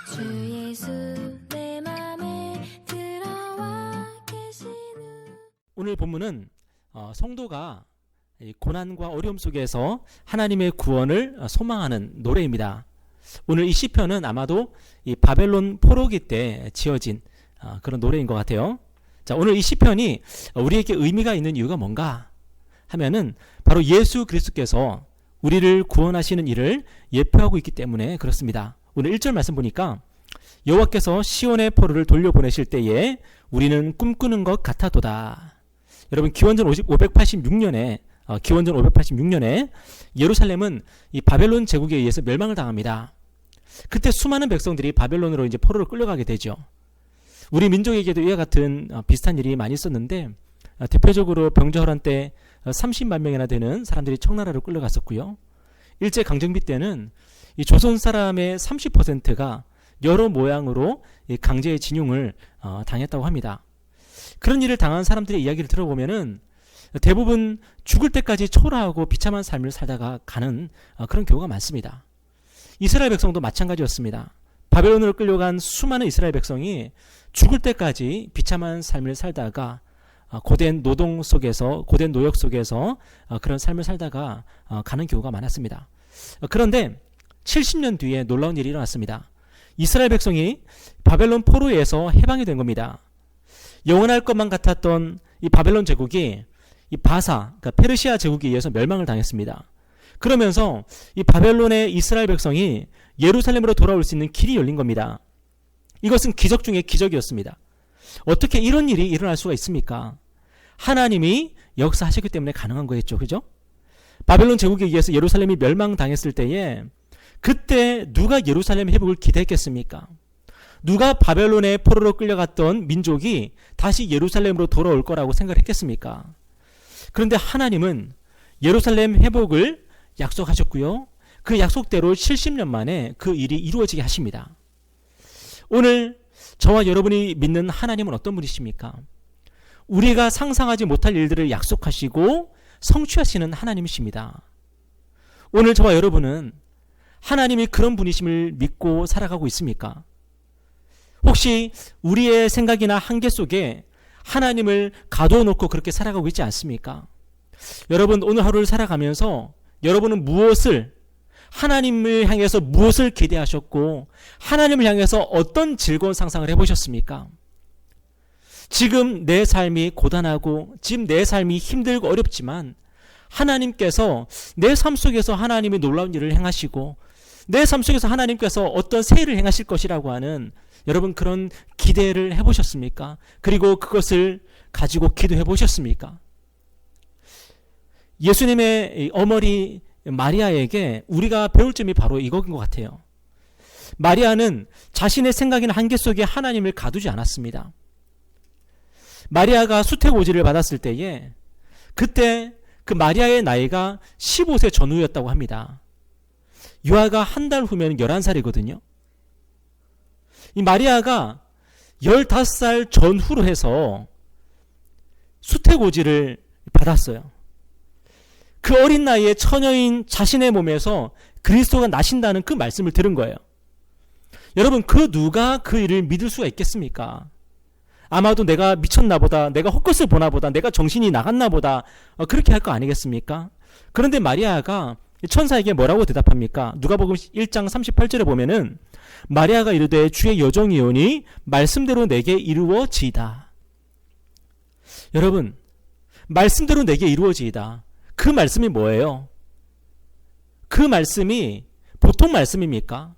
주 예수 내 맘에 들어와 계시는. 오늘 본문은 성도가 이 고난과 어려움 속에서 하나님의 구원을 소망하는 노래입니다. 오늘 이 시편은 아마도 이 바벨론 포로기 때 지어진 그런 노래인 것 같아요. 자, 오늘 이 시편이 우리에게 의미가 있는 이유가 뭔가 하면은 바로 예수 그리스도께서 우리를 구원하시는 일을 예표하고 있기 때문에 그렇습니다. 오늘 1절 말씀 보니까 여호와께서 시온의 포로를 돌려보내실 때에 우리는 꿈꾸는 것 같아도다. 여러분, 기원전 586년에 예루살렘은 이 바벨론 제국에 의해서 멸망을 당합니다. 그때 수많은 백성들이 바벨론으로 이제 포로로 끌려가게 되죠. 우리 민족에게도 이와 같은 비슷한 일이 많이 있었는데, 대표적으로 병자호란 때 30만 명이나 되는 사람들이 청나라로 끌려갔었고요. 일제 강점기 때는 이 조선 사람의 30%가 여러 모양으로 이 강제 진용을 당했다고 합니다. 그런 일을 당한 사람들의 이야기를 들어보면은 대부분 죽을 때까지 초라하고 비참한 삶을 살다가 가는 그런 경우가 많습니다. 이스라엘 백성도 마찬가지였습니다. 바벨론으로 끌려간 수많은 이스라엘 백성이 죽을 때까지 비참한 삶을 살다가 고된 노동 속에서, 고된 노역 속에서 그런 삶을 살다가 가는 경우가 많았습니다. 그런데 70년 뒤에 놀라운 일이 일어났습니다. 이스라엘 백성이 바벨론 포로에서 해방이 된 겁니다. 영원할 것만 같았던 이 바벨론 제국이 이 바사, 그러니까 페르시아 제국에 의해서 멸망을 당했습니다. 그러면서 이 바벨론의 이스라엘 백성이 예루살렘으로 돌아올 수 있는 길이 열린 겁니다. 이것은 기적 중에 기적이었습니다. 어떻게 이런 일이 일어날 수가 있습니까? 하나님이 역사하셨기 때문에 가능한 거겠죠. 그죠? 바벨론 제국에 의해서 예루살렘이 멸망당했을 때에 그때 누가 예루살렘 회복을 기대했겠습니까? 누가 바벨론의 포로로 끌려갔던 민족이 다시 예루살렘으로 돌아올 거라고 생각했겠습니까? 그런데 하나님은 예루살렘 회복을 약속하셨고요. 그 약속대로 70년 만에 그 일이 이루어지게 하십니다. 오늘 저와 여러분이 믿는 하나님은 어떤 분이십니까? 우리가 상상하지 못할 일들을 약속하시고 성취하시는 하나님이십니다. 오늘 저와 여러분은 하나님이 그런 분이심을 믿고 살아가고 있습니까? 혹시 우리의 생각이나 한계 속에 하나님을 가두어 놓고 그렇게 살아가고 있지 않습니까? 여러분, 오늘 하루를 살아가면서 여러분은 하나님을 향해서 무엇을 기대하셨고 하나님을 향해서 어떤 즐거운 상상을 해보셨습니까? 지금 내 삶이 고단하고 지금 내 삶이 힘들고 어렵지만 하나님께서 내 삶 속에서 하나님이 놀라운 일을 행하시고 내 삶 속에서 하나님께서 어떤 새 일을 행하실 것이라고 하는 여러분 그런 기대를 해보셨습니까? 그리고 그것을 가지고 기도해 보셨습니까? 예수님의 어머니 마리아에게 우리가 배울 점이 바로 이거인 것 같아요. 마리아는 자신의 생각이나 한계 속에 하나님을 가두지 않았습니다. 마리아가 수태고지를 받았을 때에 그때 그 마리아의 나이가 15세 전후였다고 합니다. 유아가 한 달 후면 11살이거든요. 이 마리아가 15살 전후로 해서 수태고지를 받았어요. 그 어린 나이에 처녀인 자신의 몸에서 그리스도가 나신다는 그 말씀을 들은 거예요. 여러분, 그 누가 그 일을 믿을 수가 있겠습니까? 아마도 내가 미쳤나 보다, 내가 헛것을 보나 보다, 내가 정신이 나갔나 보다, 그렇게 할 거 아니겠습니까? 그런데 마리아가 천사에게 뭐라고 대답합니까? 누가복음 1장 38절에 보면은 마리아가 이르되 주의 여종이오니 말씀대로 내게 이루어지이다. 여러분, 말씀대로 내게 이루어지이다. 그 말씀이 뭐예요? 그 말씀이 보통 말씀입니까?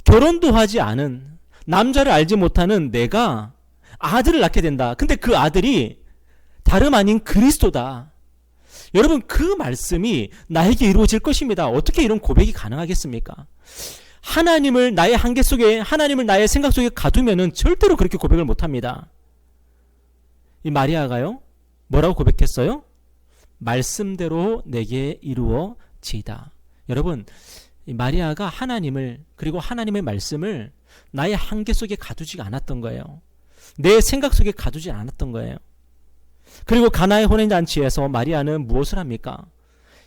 결혼도 하지 않은, 남자를 알지 못하는 내가 아들을 낳게 된다. 근데 그 아들이 다름 아닌 그리스도다. 여러분, 그 말씀이 나에게 이루어질 것입니다. 어떻게 이런 고백이 가능하겠습니까? 하나님을 나의 한계 속에, 하나님을 나의 생각 속에 가두면은 절대로 그렇게 고백을 못합니다. 이 마리아가요, 뭐라고 고백했어요? 말씀대로 내게 이루어지이다. 여러분, 이 마리아가 하나님을, 그리고 하나님의 말씀을 나의 한계 속에 가두지 않았던 거예요. 내 생각 속에 가두지 않았던 거예요. 그리고 가나의 혼인잔치에서 마리아는 무엇을 합니까?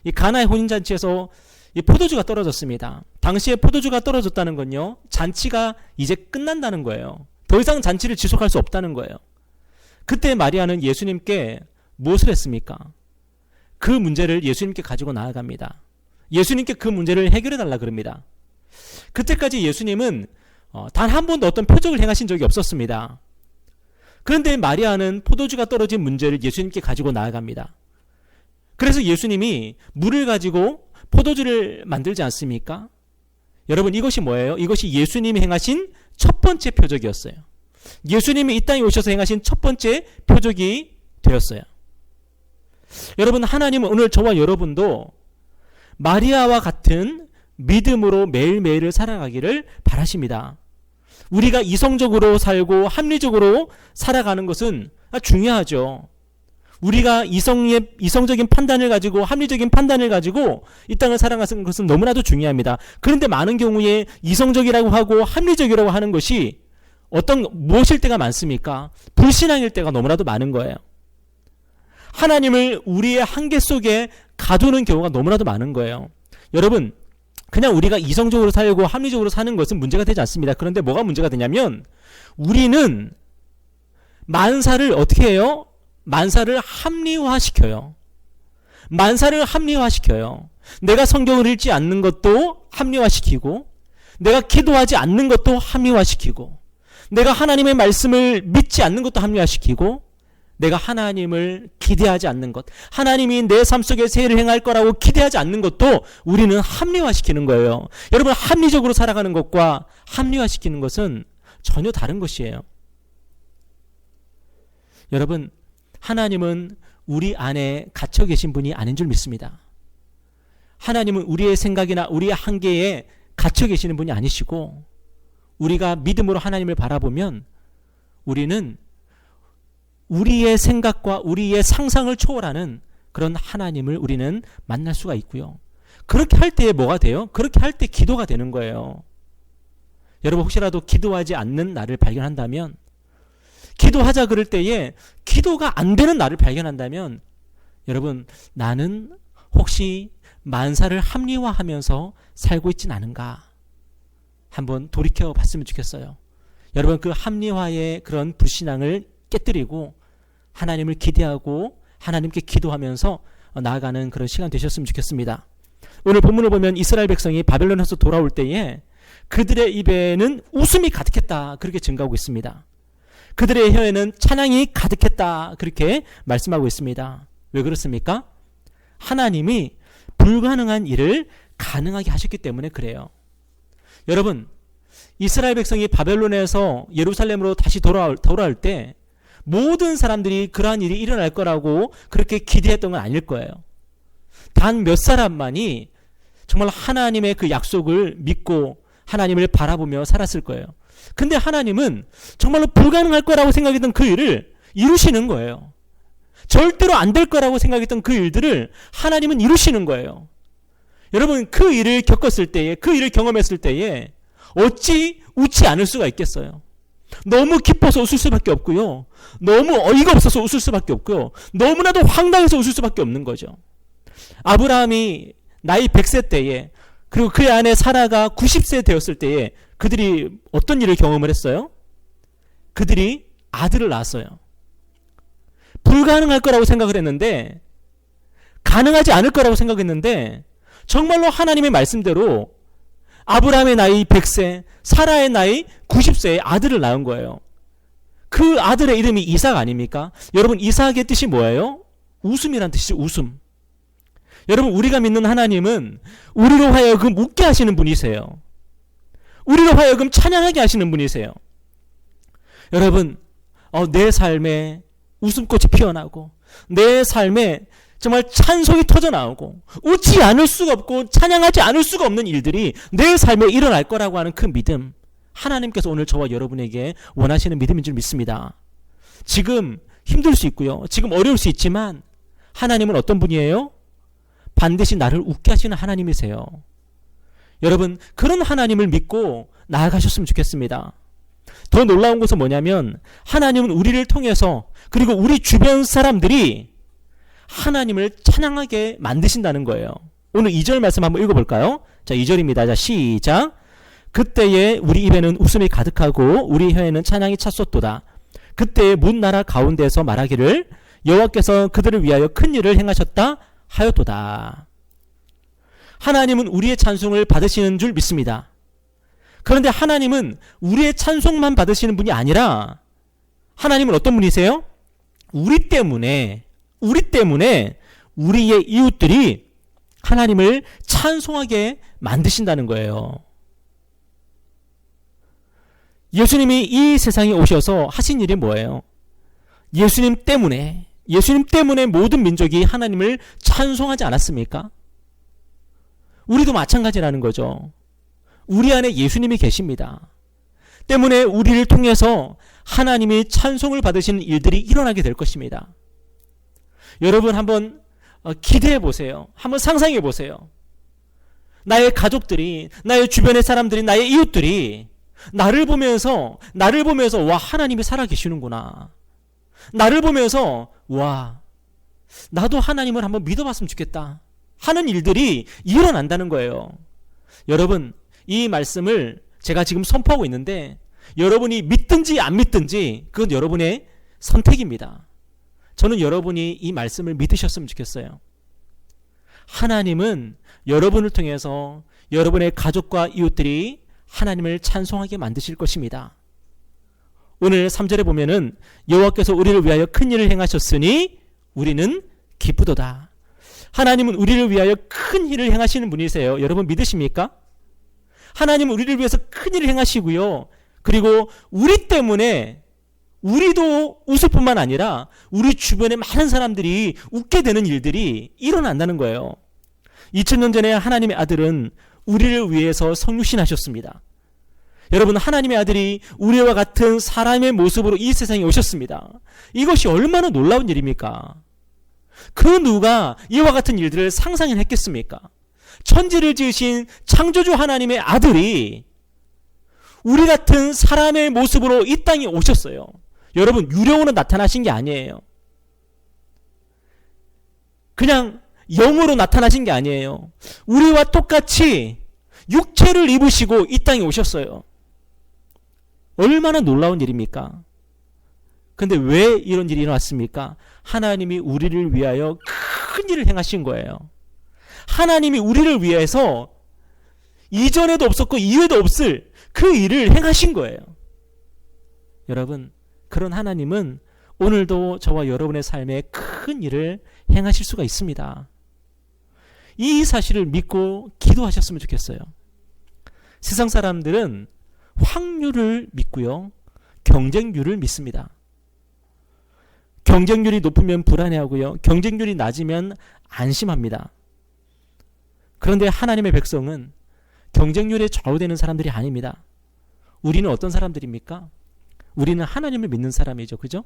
이 가나의 혼인잔치에서 이 포도주가 떨어졌습니다. 당시에 포도주가 떨어졌다는 건요, 잔치가 이제 끝난다는 거예요. 더 이상 잔치를 지속할 수 없다는 거예요. 그때 마리아는 예수님께 무엇을 했습니까? 그 문제를 예수님께 가지고 나아갑니다. 예수님께 그 문제를 해결해 달라 그럽니다. 그때까지 예수님은 단 한 번도 어떤 표적을 행하신 적이 없었습니다. 그런데 마리아는 포도주가 떨어진 문제를 예수님께 가지고 나아갑니다. 그래서 예수님이 물을 가지고 포도주를 만들지 않습니까? 여러분, 이것이 뭐예요? 이것이 예수님이 행하신 첫 번째 표적이었어요. 예수님이 이 땅에 오셔서 행하신 첫 번째 표적이 되었어요. 여러분, 하나님은 오늘 저와 여러분도 마리아와 같은 믿음으로 매일매일을 살아가기를 바라십니다. 우리가 이성적으로 살고 합리적으로 살아가는 것은 중요하죠. 우리가 이성적인 판단을 가지고 합리적인 판단을 가지고 이 땅을 살아가는 것은 너무나도 중요합니다. 그런데 많은 경우에 이성적이라고 하고 합리적이라고 하는 것이 무엇일 때가 많습니까? 불신앙일 때가 너무나도 많은 거예요. 하나님을 우리의 한계 속에 가두는 경우가 너무나도 많은 거예요. 여러분, 그냥 우리가 이성적으로 살고 합리적으로 사는 것은 문제가 되지 않습니다. 그런데 뭐가 문제가 되냐면 우리는 만사를 어떻게 해요? 만사를 합리화시켜요. 만사를 합리화시켜요. 내가 성경을 읽지 않는 것도 합리화시키고, 내가 기도하지 않는 것도 합리화시키고, 내가 하나님의 말씀을 믿지 않는 것도 합리화시키고, 내가 하나님을 기대하지 않는 것, 하나님이 내 삶 속에 세일을 행할 거라고 기대하지 않는 것도 우리는 합리화시키는 거예요. 여러분, 합리적으로 살아가는 것과 합리화시키는 것은 전혀 다른 것이에요. 여러분, 하나님은 우리 안에 갇혀 계신 분이 아닌 줄 믿습니다. 하나님은 우리의 생각이나 우리의 한계에 갇혀 계시는 분이 아니시고, 우리가 믿음으로 하나님을 바라보면 우리는 우리의 생각과 우리의 상상을 초월하는 그런 하나님을 우리는 만날 수가 있고요. 그렇게 할 때에 뭐가 돼요? 그렇게 할 때 기도가 되는 거예요. 여러분, 혹시라도 기도하지 않는 나를 발견한다면, 기도하자 그럴 때에 기도가 안 되는 나를 발견한다면, 여러분, 나는 혹시 만사를 합리화하면서 살고 있진 않은가? 한번 돌이켜 봤으면 좋겠어요. 여러분, 그 합리화의 그런 불신앙을 깨뜨리고 하나님을 기대하고 하나님께 기도하면서 나아가는 그런 시간 되셨으면 좋겠습니다. 오늘 본문을 보면 이스라엘 백성이 바벨론에서 돌아올 때에 그들의 입에는 웃음이 가득했다, 그렇게 증가하고 있습니다. 그들의 혀에는 찬양이 가득했다, 그렇게 말씀하고 있습니다. 왜 그렇습니까? 하나님이 불가능한 일을 가능하게 하셨기 때문에 그래요. 여러분, 이스라엘 백성이 바벨론에서 예루살렘으로 다시 돌아올 때 모든 사람들이 그러한 일이 일어날 거라고 그렇게 기대했던 건 아닐 거예요. 단 몇 사람만이 정말 하나님의 그 약속을 믿고 하나님을 바라보며 살았을 거예요. 근데 하나님은 정말로 불가능할 거라고 생각했던 그 일을 이루시는 거예요. 절대로 안 될 거라고 생각했던 그 일들을 하나님은 이루시는 거예요. 여러분, 그 일을 겪었을 때에, 그 일을 경험했을 때에 어찌 웃지 않을 수가 있겠어요? 너무 기뻐서 웃을 수밖에 없고요. 너무 어이가 없어서 웃을 수밖에 없고요. 너무나도 황당해서 웃을 수밖에 없는 거죠. 아브라함이 나이 100세 때에, 그리고 그의 아내 사라가 90세 되었을 때에 그들이 어떤 일을 경험을 했어요? 그들이 아들을 낳았어요. 불가능할 거라고 생각을 했는데, 가능하지 않을 거라고 생각했는데, 정말로 하나님의 말씀대로 아브라함의 나이 100세, 사라의 나이 90세에 아들을 낳은 거예요. 그 아들의 이름이 이삭 아닙니까? 여러분, 이삭의 뜻이 뭐예요? 웃음이란 뜻이죠. 웃음. 여러분, 우리가 믿는 하나님은 우리로 하여금 웃게 하시는 분이세요. 우리로 하여금 찬양하게 하시는 분이세요. 여러분, 내 삶에 웃음꽃이 피어나고, 내 삶에 정말 찬송이 터져나오고, 웃지 않을 수가 없고 찬양하지 않을 수가 없는 일들이 내 삶에 일어날 거라고 하는 그 믿음, 하나님께서 오늘 저와 여러분에게 원하시는 믿음인 줄 믿습니다. 지금 힘들 수 있고요, 지금 어려울 수 있지만 하나님은 어떤 분이에요? 반드시 나를 웃게 하시는 하나님이세요. 여러분, 그런 하나님을 믿고 나아가셨으면 좋겠습니다. 더 놀라운 것은 뭐냐면, 하나님은 우리를 통해서, 그리고 우리 주변 사람들이 하나님을 찬양하게 만드신다는 거예요. 오늘 2절 말씀 한번 읽어볼까요? 자, 2절입니다. 자, 시작. 그때에 우리 입에는 웃음이 가득하고 우리 혀에는 찬양이 찼었도다. 그때에 문 나라 가운데서 말하기를 여호와께서 그들을 위하여 큰 일을 행하셨다 하였도다. 하나님은 우리의 찬송을 받으시는 줄 믿습니다. 그런데 하나님은 우리의 찬송만 받으시는 분이 아니라 하나님은 어떤 분이세요? 우리 때문에 우리의 이웃들이 하나님을 찬송하게 만드신다는 거예요. 예수님이 이 세상에 오셔서 하신 일이 뭐예요? 예수님 때문에 모든 민족이 하나님을 찬송하지 않았습니까? 우리도 마찬가지라는 거죠. 우리 안에 예수님이 계십니다. 때문에 우리를 통해서 하나님이 찬송을 받으시는 일들이 일어나게 될 것입니다. 여러분 한번 기대해 보세요. 한번 상상해 보세요. 나의 가족들이, 나의 주변의 사람들이, 나의 이웃들이 나를 보면서 와, 하나님이 살아계시는구나. 나를 보면서 와, 나도 하나님을 한번 믿어봤으면 좋겠다 하는 일들이 일어난다는 거예요. 여러분, 이 말씀을 제가 지금 선포하고 있는데 여러분이 믿든지 안 믿든지 그건 여러분의 선택입니다. 저는 여러분이 이 말씀을 믿으셨으면 좋겠어요. 하나님은 여러분을 통해서 여러분의 가족과 이웃들이 하나님을 찬송하게 만드실 것입니다. 오늘 3절에 보면은 여호와께서 우리를 위하여 큰 일을 행하셨으니 우리는 기쁘도다. 하나님은 우리를 위하여 큰 일을 행하시는 분이세요. 여러분 믿으십니까? 하나님은 우리를 위해서 큰 일을 행하시고요. 그리고 우리 때문에 우리도 웃을 뿐만 아니라 우리 주변에 많은 사람들이 웃게 되는 일들이 일어난다는 거예요. 2000년 전에 하나님의 아들은 우리를 위해서 성육신하셨습니다. 여러분, 하나님의 아들이 우리와 같은 사람의 모습으로 이 세상에 오셨습니다. 이것이 얼마나 놀라운 일입니까? 그 누가 이와 같은 일들을 상상을 했겠습니까? 천지를 지으신 창조주 하나님의 아들이 우리 같은 사람의 모습으로 이 땅에 오셨어요. 여러분, 유령으로 나타나신 게 아니에요. 그냥 영으로 나타나신 게 아니에요. 우리와 똑같이 육체를 입으시고 이 땅에 오셨어요. 얼마나 놀라운 일입니까? 근데 왜 이런 일이 일어났습니까? 하나님이 우리를 위하여 큰 일을 행하신 거예요. 하나님이 우리를 위해서 이전에도 없었고 이후에도 없을 그 일을 행하신 거예요. 여러분, 그런 하나님은 오늘도 저와 여러분의 삶에 큰 일을 행하실 수가 있습니다. 이 사실을 믿고 기도하셨으면 좋겠어요. 세상 사람들은 확률을 믿고요, 경쟁률을 믿습니다. 경쟁률이 높으면 불안해하고요, 경쟁률이 낮으면 안심합니다. 그런데 하나님의 백성은 경쟁률에 좌우되는 사람들이 아닙니다. 우리는 어떤 사람들입니까? 우리는 하나님을 믿는 사람이죠. 그죠?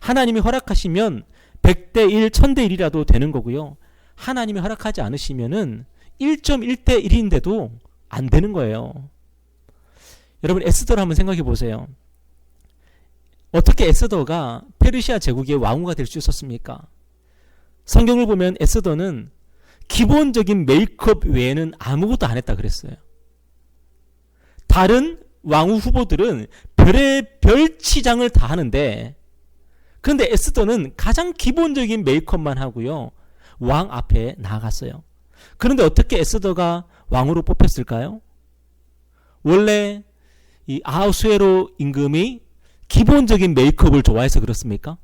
하나님이 허락하시면 100대 1, 1000대 1이라도 되는 거고요. 하나님이 허락하지 않으시면은 1.1대 1인데도 안 되는 거예요. 여러분, 에스더를 한번 생각해 보세요. 어떻게 에스더가 페르시아 제국의 왕후가 될 수 있었습니까? 성경을 보면 에스더는 기본적인 메이크업 외에는 아무것도 안 했다 그랬어요. 다른 왕후 후보들은 별의 치장을 다 하는데, 그런데 에스더는 가장 기본적인 메이크업만 하고요, 왕 앞에 나아갔어요. 그런데 어떻게 에스더가 왕으로 뽑혔을까요? 원래 이 아하수에로 임금이 기본적인 메이크업을 좋아해서 그렇습니까?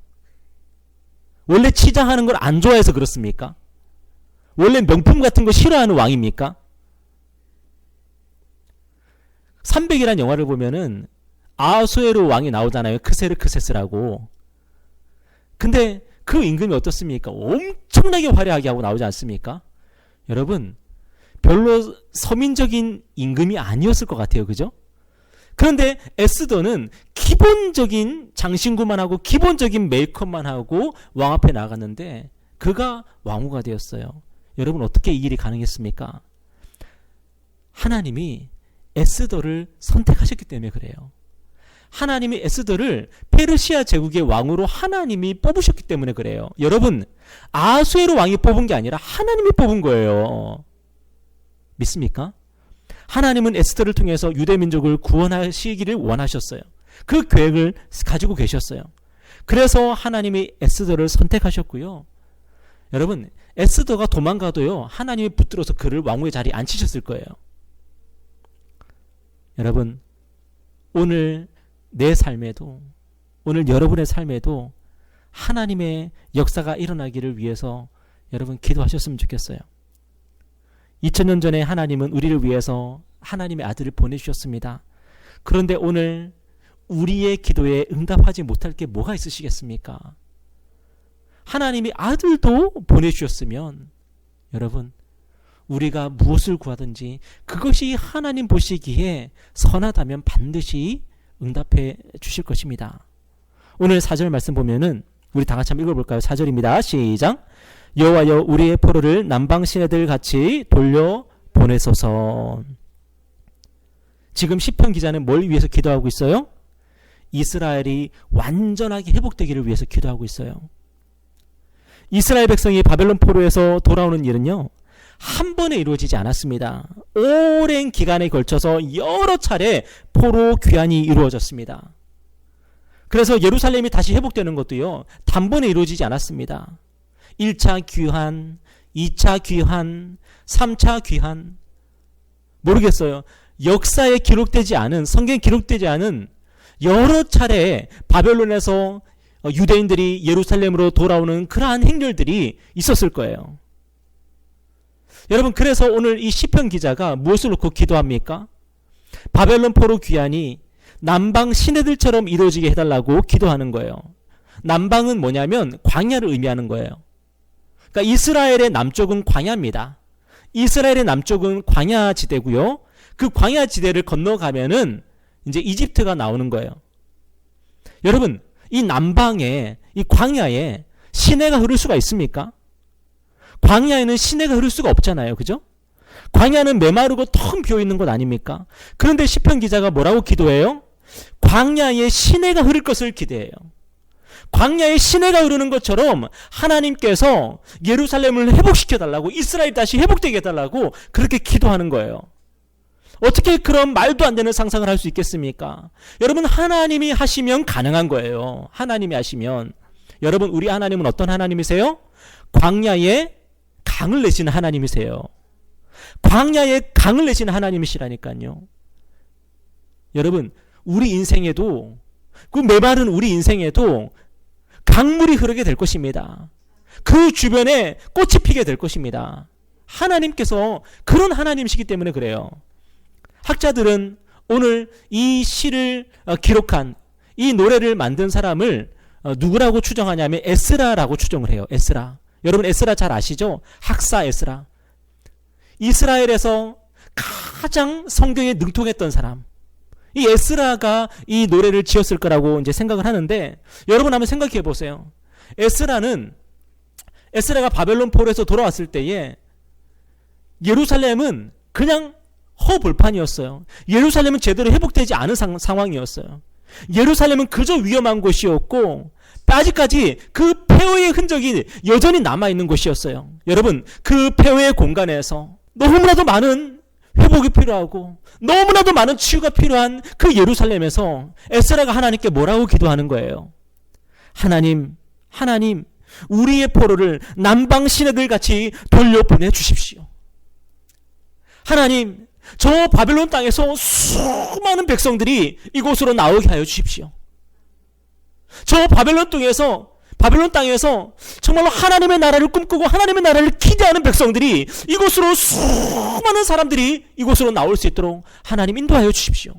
원래 치장하는 걸 안 좋아해서 그렇습니까? 원래 명품 같은 거 싫어하는 왕입니까? 300이라는 영화를 보면은 아하수에로 왕이 나오잖아요. 크세르크세스라고. 근데 그 임금이 어떻습니까? 엄청나게 화려하게 하고 나오지 않습니까? 여러분, 별로 서민적인 임금이 아니었을 것 같아요. 그죠? 그런데 에스더는 기본적인 장신구만 하고 기본적인 메이크업만 하고 왕 앞에 나갔는데 그가 왕후가 되었어요. 여러분, 어떻게 이 일이 가능했습니까? 하나님이 에스더를 선택하셨기 때문에 그래요. 하나님이 에스더를 페르시아 제국의 왕으로 하나님이 뽑으셨기 때문에 그래요. 여러분, 아하수에로 왕이 뽑은 게 아니라 하나님이 뽑은 거예요. 믿습니까? 하나님은 에스더를 통해서 유대 민족을 구원하시기를 원하셨어요. 그 계획을 가지고 계셨어요. 그래서 하나님이 에스더를 선택하셨고요. 여러분, 에스더가 도망가도요, 하나님이 붙들어서 그를 왕후의 자리에 앉히셨을 거예요. 여러분, 오늘 내 삶에도, 오늘 여러분의 삶에도 하나님의 역사가 일어나기를 위해서 여러분 기도하셨으면 좋겠어요. 2000년 전에 하나님은 우리를 위해서 하나님의 아들을 보내주셨습니다. 그런데 오늘 우리의 기도에 응답하지 못할 게 뭐가 있으시겠습니까? 하나님이 아들도 보내주셨으면 여러분, 우리가 무엇을 구하든지 그것이 하나님 보시기에 선하다면 반드시 응답해 주실 것입니다. 오늘 4절 말씀 보면은 우리 다 같이 한번 읽어볼까요? 4절입니다. 시작. 여호와여 우리의 포로를 남방 시내들 같이 돌려 보내소서. 지금 시편 기자는 뭘 위해서 기도하고 있어요? 이스라엘이 완전하게 회복되기를 위해서 기도하고 있어요. 이스라엘 백성이 바벨론 포로에서 돌아오는 일은요, 한 번에 이루어지지 않았습니다. 오랜 기간에 걸쳐서 여러 차례 포로 귀환이 이루어졌습니다. 그래서 예루살렘이 다시 회복되는 것도요, 단번에 이루어지지 않았습니다. 1차 귀환, 2차 귀환, 3차 귀환, 모르겠어요. 역사에 기록되지 않은, 성경에 기록되지 않은 여러 차례 바벨론에서 유대인들이 예루살렘으로 돌아오는 그러한 행렬들이 있었을 거예요. 여러분, 그래서 오늘 이 시편 기자가 무엇을 놓고 기도합니까? 바벨론 포로 귀환이 남방 시내들처럼 이루어지게 해달라고 기도하는 거예요. 남방은 뭐냐면 광야를 의미하는 거예요. 그러니까 이스라엘의 남쪽은 광야입니다. 이스라엘의 남쪽은 광야 지대고요. 그 광야 지대를 건너가면은 이제 이집트가 나오는 거예요. 여러분, 이 남방에, 이 광야에 시내가 흐를 수가 있습니까? 광야에는 시내가 흐를 수가 없잖아요. 그죠? 광야는 메마르고 텅 비어있는 곳 아닙니까? 그런데 시편 기자가 뭐라고 기도해요? 광야에 시내가 흐를 것을 기대해요. 광야에 시내가 흐르는 것처럼 하나님께서 예루살렘을 회복시켜달라고, 이스라엘 다시 회복되게 해달라고 그렇게 기도하는 거예요. 어떻게 그런 말도 안 되는 상상을 할 수 있겠습니까? 여러분, 하나님이 하시면 가능한 거예요. 하나님이 하시면. 여러분, 우리 하나님은 어떤 하나님이세요? 광야에 강을 내시는 하나님이세요. 광야에 강을 내시는 하나님이시라니까요. 여러분, 우리 인생에도, 그 메마른 우리 인생에도 강물이 흐르게 될 것입니다. 그 주변에 꽃이 피게 될 것입니다. 하나님께서 그런 하나님이시기 때문에 그래요. 학자들은 오늘 이 시를 기록한, 이 노래를 만든 사람을 누구라고 추정하냐면 에스라라고 추정을 해요. 에스라. 여러분, 에스라 잘 아시죠? 학사 에스라. 이스라엘에서 가장 성경에 능통했던 사람, 이 에스라가 이 노래를 지었을 거라고 이제 생각을 하는데, 여러분 한번 생각해 보세요. 에스라가 바벨론 포로에서 돌아왔을 때에 예루살렘은 그냥 허벌판이었어요. 예루살렘은 제대로 회복되지 않은 상황이었어요. 예루살렘은 그저 위험한 곳이었고, 아직까지 그 폐허의 흔적이 여전히 남아있는 곳이었어요. 여러분, 그 폐허의 공간에서 너무나도 많은 회복이 필요하고 너무나도 많은 치유가 필요한 그 예루살렘에서 에스라가 하나님께 뭐라고 기도하는 거예요? 하나님, 우리의 포로를 남방 시내들 같이 돌려보내 주십시오. 하나님, 저 바벨론 땅에서 수많은 백성들이 이곳으로 나오게 하여 주십시오. 저 바벨론 땅에서 정말로 하나님의 나라를 꿈꾸고 하나님의 나라를 기대하는 백성들이, 이곳으로 수많은 사람들이 이곳으로 나올 수 있도록 하나님 인도하여 주십시오.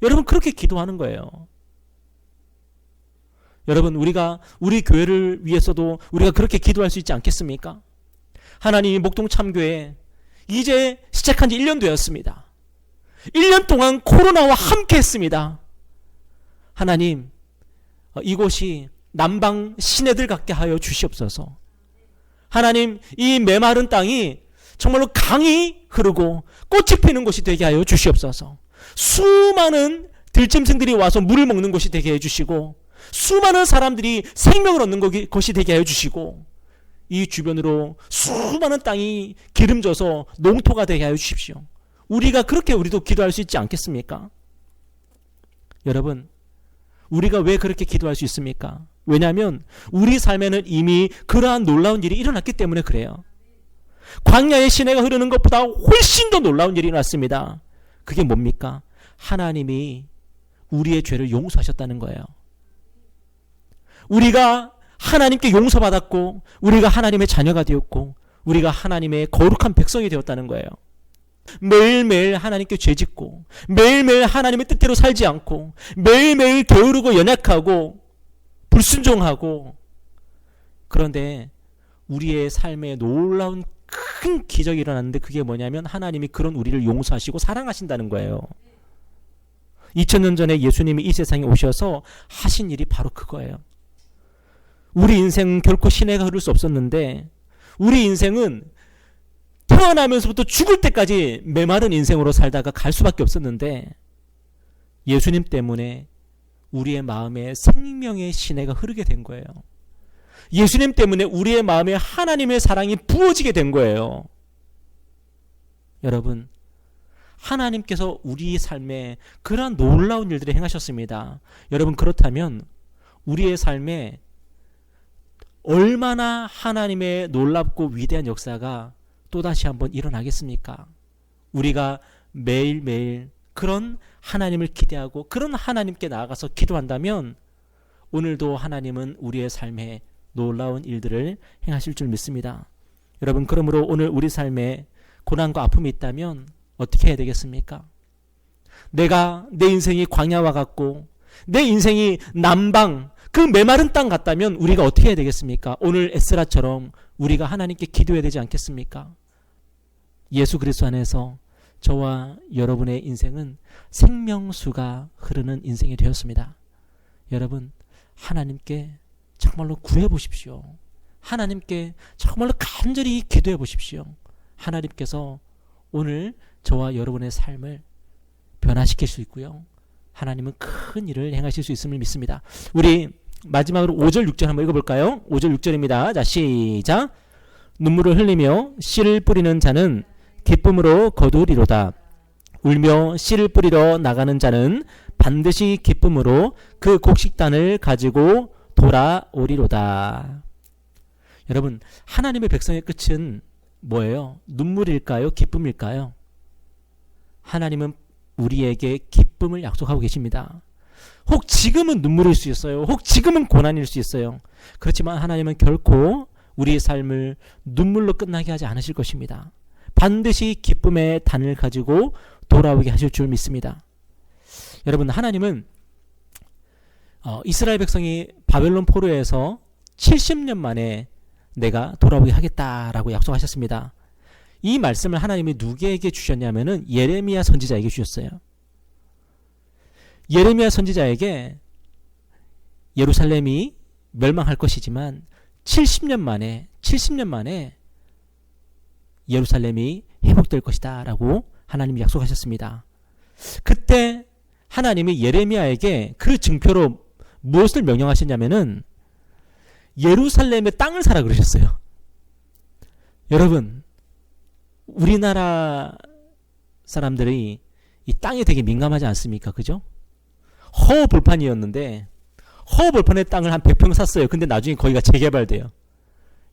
여러분, 그렇게 기도하는 거예요. 여러분, 우리 교회를 위해서도 우리가 그렇게 기도할 수 있지 않겠습니까? 하나님이 목동 참교회 이제 시작한 지 1년 되었습니다. 1년 동안 코로나와 함께 했습니다. 하나님, 이곳이 남방 시내들 같게 하여 주시옵소서. 하나님, 이 메마른 땅이 정말로 강이 흐르고 꽃이 피는 곳이 되게 하여 주시옵소서. 수많은 들짐승들이 와서 물을 먹는 곳이 되게 해주시고, 수많은 사람들이 생명을 얻는 곳이 되게 하여 주시고, 이 주변으로 수많은 땅이 기름져서 농토가 되게 하여 주십시오. 우리가 그렇게 우리도 기도할 수 있지 않겠습니까? 여러분, 우리가 왜 그렇게 기도할 수 있습니까? 왜냐하면 우리 삶에는 이미 그러한 놀라운 일이 일어났기 때문에 그래요. 광야의 시내가 흐르는 것보다 훨씬 더 놀라운 일이 일어났습니다. 그게 뭡니까? 하나님이 우리의 죄를 용서하셨다는 거예요. 우리가 하나님께 용서받았고, 우리가 하나님의 자녀가 되었고, 우리가 하나님의 거룩한 백성이 되었다는 거예요. 매일매일 하나님께 죄짓고, 매일매일 하나님의 뜻대로 살지 않고, 매일매일 게으르고 연약하고 불순종하고, 그런데 우리의 삶에 놀라운 큰 기적이 일어났는데, 그게 뭐냐면 하나님이 그런 우리를 용서하시고 사랑하신다는 거예요. 2000년 전에 예수님이 이 세상에 오셔서 하신 일이 바로 그거예요. 우리 인생은 결코 시내가 흐를 수 없었는데, 우리 인생은 태어나면서부터 죽을 때까지 메마른 인생으로 살다가 갈 수밖에 없었는데, 예수님 때문에 우리의 마음에 생명의 시내가 흐르게 된 거예요. 예수님 때문에 우리의 마음에 하나님의 사랑이 부어지게 된 거예요. 여러분, 하나님께서 우리 삶에 그러한 놀라운 일들을 행하셨습니다. 여러분, 그렇다면 우리의 삶에 얼마나 하나님의 놀랍고 위대한 역사가 또다시 한번 일어나겠습니까? 우리가 매일매일 그런 하나님을 기대하고 그런 하나님께 나아가서 기도한다면 오늘도 하나님은 우리의 삶에 놀라운 일들을 행하실 줄 믿습니다. 여러분, 그러므로 오늘 우리 삶에 고난과 아픔이 있다면 어떻게 해야 되겠습니까? 내가 내 인생이 광야와 같고 내 인생이 남방, 그 메마른 땅 같다면 우리가 어떻게 해야 되겠습니까? 오늘 에스라처럼 우리가 하나님께 기도해야 되지 않겠습니까? 예수 그리스도 안에서 저와 여러분의 인생은 생명수가 흐르는 인생이 되었습니다. 여러분, 하나님께 정말로 구해 보십시오. 하나님께 정말로 간절히 기도해 보십시오. 하나님께서 오늘 저와 여러분의 삶을 변화시킬 수 있고요, 하나님은 큰 일을 행하실 수 있음을 믿습니다. 우리 마지막으로 5절 6절 한번 읽어볼까요? 5절 6절입니다. 자, 시작. 눈물을 흘리며 씨를 뿌리는 자는 기쁨으로 거두리로다. 울며 씨를 뿌리러 나가는 자는 반드시 기쁨으로 그 곡식단을 가지고 돌아오리로다. 여러분, 하나님의 백성의 끝은 뭐예요? 눈물일까요? 기쁨일까요? 하나님은 우리에게 기쁨을 약속하고 계십니다. 혹 지금은 눈물일 수 있어요. 혹 지금은 고난일 수 있어요. 그렇지만 하나님은 결코 우리의 삶을 눈물로 끝나게 하지 않으실 것입니다. 반드시 기쁨의 단을 가지고 돌아오게 하실 줄 믿습니다. 여러분, 하나님은 이스라엘 백성이 바벨론 포로에서 70년 만에 내가 돌아오게 하겠다라고 약속하셨습니다. 이 말씀을 하나님이 누구에게 주셨냐면은 예레미야 선지자에게 주셨어요. 예레미야 선지자에게 예루살렘이 멸망할 것이지만 70년 만에 예루살렘이 회복될 것이다 라고 하나님이 약속하셨습니다. 그때 하나님이 예레미야에게 그 증표로 무엇을 명령하셨냐면은 예루살렘의 땅을 사라 그러셨어요. 여러분, 우리나라 사람들이 이 땅에 되게 민감하지 않습니까? 그죠? 허허벌판이었는데 허허벌판의 땅을 한 100평 샀어요. 근데 나중에 거기가 재개발돼요.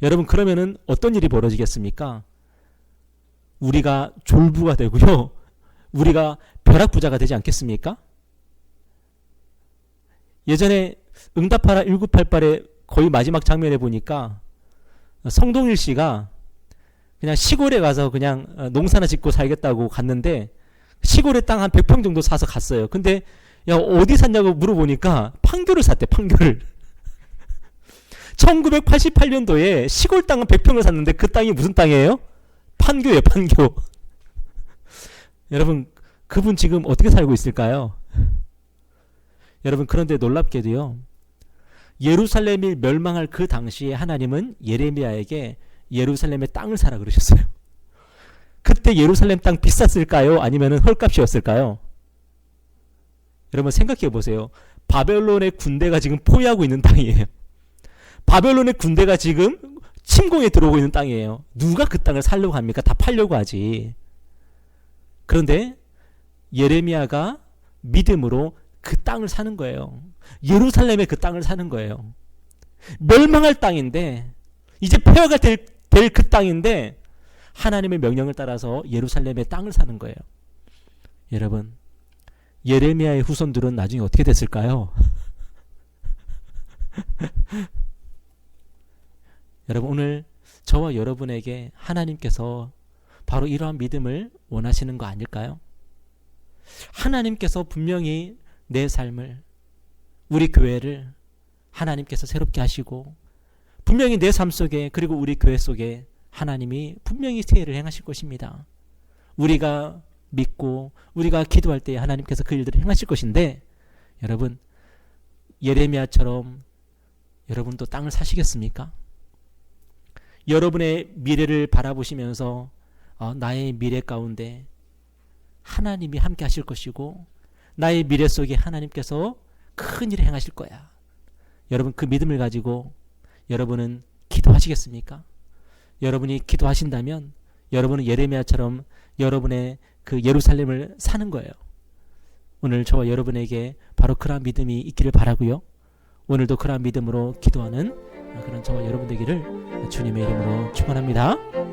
여러분, 그러면은 어떤 일이 벌어지겠습니까? 우리가 졸부가 되고요, 우리가 벼락부자가 되지 않겠습니까? 예전에 응답하라 1988의 거의 마지막 장면에 보니까 성동일 씨가 그냥 시골에 가서 그냥 농사나 짓고 살겠다고 갔는데 시골에 땅 한 100평 정도 사서 갔어요. 근데 야, 어디 샀냐고 물어보니까 판교를 샀대. 판교를. 1988년도에 시골 땅은 100평을 샀는데 그 땅이 무슨 땅이에요? 판교예요. 판교. 여러분, 그분 지금 어떻게 살고 있을까요? 여러분, 그런데 놀랍게도요, 예루살렘이 멸망할 그 당시에 하나님은 예레미야에게 예루살렘의 땅을 사라 그러셨어요. 그때 예루살렘 땅 비쌌을까요? 아니면 헐값이었을까요? 여러분, 생각해 보세요. 바벨론의 군대가 지금 포위하고 있는 땅이에요. 바벨론의 군대가 지금 침공에 들어오고 있는 땅이에요. 누가 그 땅을 살려고 합니까? 다 팔려고 하지. 그런데 예레미야가 믿음으로 그 땅을 사는 거예요. 예루살렘의 그 땅을 사는 거예요. 멸망할 땅인데, 이제 폐허가 될 그 땅인데 하나님의 명령을 따라서 예루살렘의 땅을 사는 거예요. 여러분, 예레미야의 후손들은 나중에 어떻게 됐을까요? 여러분, 오늘 저와 여러분에게 하나님께서 바로 이러한 믿음을 원하시는 거 아닐까요? 하나님께서 분명히 내 삶을, 우리 교회를 하나님께서 새롭게 하시고, 분명히 내 삶 속에, 그리고 우리 교회 속에 하나님이 분명히 새해를 행하실 것입니다. 우리가 믿고 우리가 기도할 때 하나님께서 그 일들을 행하실 것인데, 여러분, 예레미야처럼 여러분도 땅을 사시겠습니까? 여러분의 미래를 바라보시면서 나의 미래 가운데 하나님이 함께 하실 것이고, 나의 미래 속에 하나님께서 큰 일을 행하실 거야. 여러분, 그 믿음을 가지고 여러분은 기도하시겠습니까? 여러분이 기도하신다면 여러분은 예레미야처럼 여러분의 그 예루살렘을 사는 거예요. 오늘 저와 여러분에게 바로 그러한 믿음이 있기를 바라고요. 오늘도 그러한 믿음으로 기도하는 그런 저와 여러분 되기를 주님의 이름으로 축원합니다.